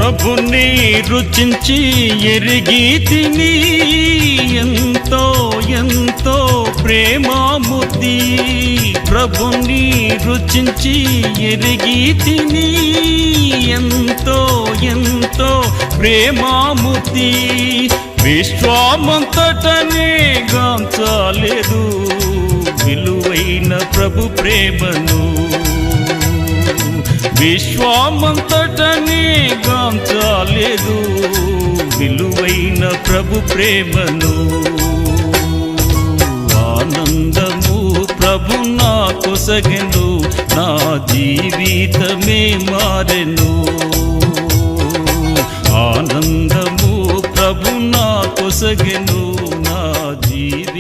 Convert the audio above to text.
ప్రభుని రుచించి ఎరిగితిని, ఎంతో ఎంతో ప్రేమాముద్ది. ప్రభుని రుచించి ఎరిగితిని, ఎంతో ఎంతో ప్రేమాముద్ది. విశ్వమంతటనే గాంచలేదు విలువైన ప్రభు ప్రేమను. విశ్వమంతటనే గాంచలేదు విలువైన ప్రభు ప్రేమను. ఆనందము ప్రభు నా కొసగెను, నా జీవితమే మారెను. ఆనందము ప్రభు నా కొసగెను, నా జీవితం